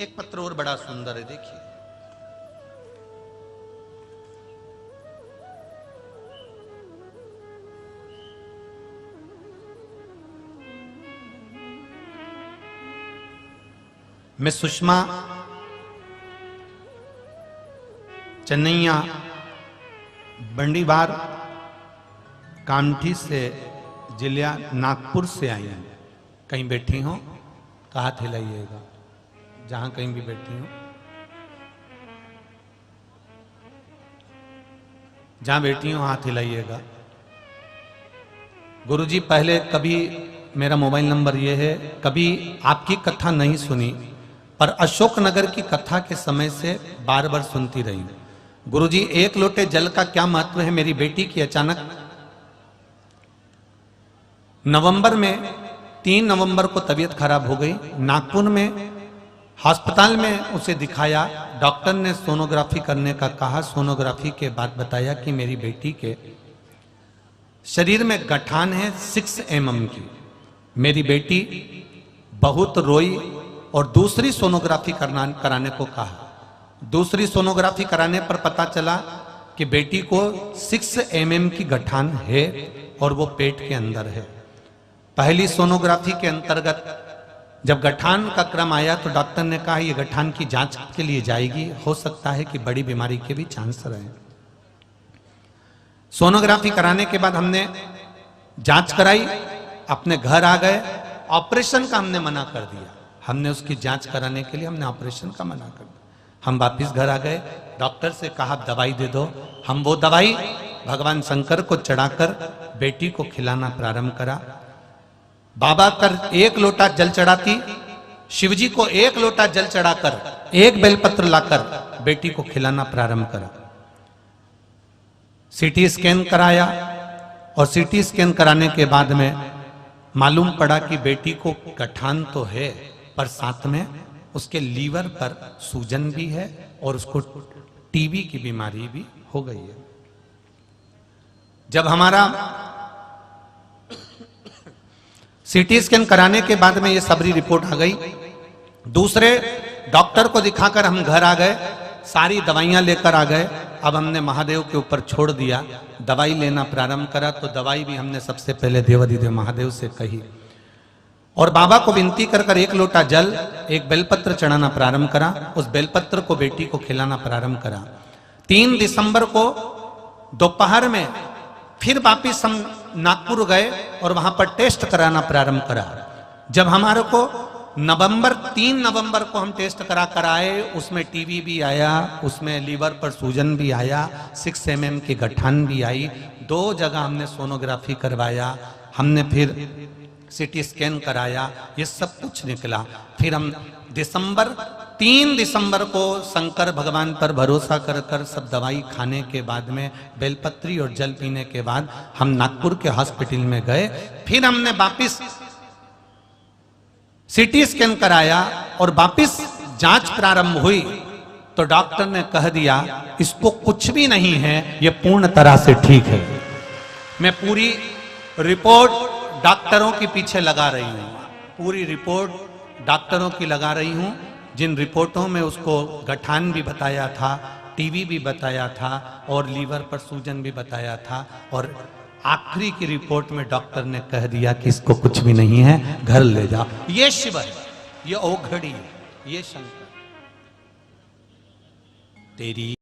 एक पत्र और बड़ा सुंदर है, देखिए। मैं सुषमा चन्नैया बंडीवार कामठी से जिला नागपुर से आई हूं। कहीं बैठी हो तो हाथ हिलाइएगा, जहां कहीं भी बैठी हो, जहां बैठी हो हाथ हिलाइएगा। गुरुजी, पहले कभी मेरा मोबाइल नंबर ये है, कभी आपकी कथा नहीं सुनी पर अशोकनगर की कथा के समय से बार बार सुनती रही। गुरुजी, एक लोटे जल का क्या महत्व है। मेरी बेटी की अचानक नवंबर में 3 नवंबर को तबीयत खराब हो गई। नागपुर में अस्पताल में उसे दिखाया, डॉक्टर ने सोनोग्राफी करने का कहा। सोनोग्राफी के बाद बताया कि मेरी बेटी के शरीर में गठान है 6 mm की। मेरी बेटी बहुत रोई और दूसरी सोनोग्राफी कराने को कहा। दूसरी सोनोग्राफी कराने पर पता चला कि बेटी को 6 mm की गठान है और वो पेट के अंदर है। पहली सोनोग्राफी के अंतर्गत जब गठान का क्रम आया तो डॉक्टर ने कहा ये गठान की जांच के लिए जाएगी, हो सकता है कि बड़ी बीमारी के भी चांस रहे। सोनोग्राफी कराने के बाद हमने जांच कराई, अपने घर आ गए। ऑपरेशन का हमने मना कर दिया। हमने उसकी जांच कराने के लिए हमने ऑपरेशन का मना कर दिया। हम वापिस घर आ गए। डॉक्टर से कहा दवाई दे दो। हम वो दवाई भगवान शंकर को चढ़ाकर बेटी को खिलाना प्रारंभ करा। बाबा कर 1 लोटा जल चढ़ाती, शिवजी को 1 लोटा जल चढ़ाकर 1 बेलपत्र लाकर बेटी को खिलाना प्रारंभ करा। सीटी स्कैन कराया और सीटी स्कैन कराने के बाद में मालूम पड़ा कि बेटी को गठान तो है पर साथ में उसके लीवर पर सूजन भी है और उसको टीबी की बीमारी भी हो गई है। जब हमारा सीटी स्कैन कराने के बाद में ये सबरी रिपोर्ट आ गई, दूसरे डॉक्टर को दिखाकर हम घर आ गए। सारी दवाइयां लेकर आ गए। अब हमने महादेव के ऊपर छोड़ दिया, दवाई लेना प्रारंभ करा। तो दवाई भी हमने सबसे पहले देवाधिदेव महादेव से कही और बाबा को विनती कर 1 लोटा जल 1 बेलपत्र चढ़ाना प्रारंभ करा। उस बेलपत्र को बेटी को खिलाना प्रारंभ करा। 3 दिसंबर को दोपहर में फिर वापिस हम नागपुर गए और वहां पर टेस्ट कराना प्रारंभ करा। जब हमारे को 3 नवंबर को हम टेस्ट करा कर आए, उसमें टीबी भी आया, उसमें लीवर पर सूजन भी आया, 6 mm की गठान भी आई। 2 जगह हमने सोनोग्राफी करवाया, हमने फिर सीटी स्कैन कराया, ये सब कुछ निकला। फिर हम 3 दिसंबर को शंकर भगवान पर भरोसा कर कर सब दवाई खाने के बाद में बेलपत्री और जल पीने के बाद हम नागपुर के हॉस्पिटल में गए। फिर हमने वापिस सीटी स्कैन कराया और वापिस जांच प्रारंभ हुई तो डॉक्टर ने कह दिया इसको कुछ भी नहीं है, ये पूर्ण तरह से ठीक है। मैं पूरी रिपोर्ट डॉक्टरों के पीछे लगा रही हूं, पूरी रिपोर्ट डॉक्टरों की लगा रही हूं, जिन रिपोर्टों में उसको गठान भी बताया था, टीबी भी बताया था और लीवर पर सूजन भी बताया था। और आखिरी की रिपोर्ट में डॉक्टर ने कह दिया कि इसको कुछ भी नहीं है, घर ले जाओ। ये शिव है, ये ओघड़ी है, ये शंकर। तेरी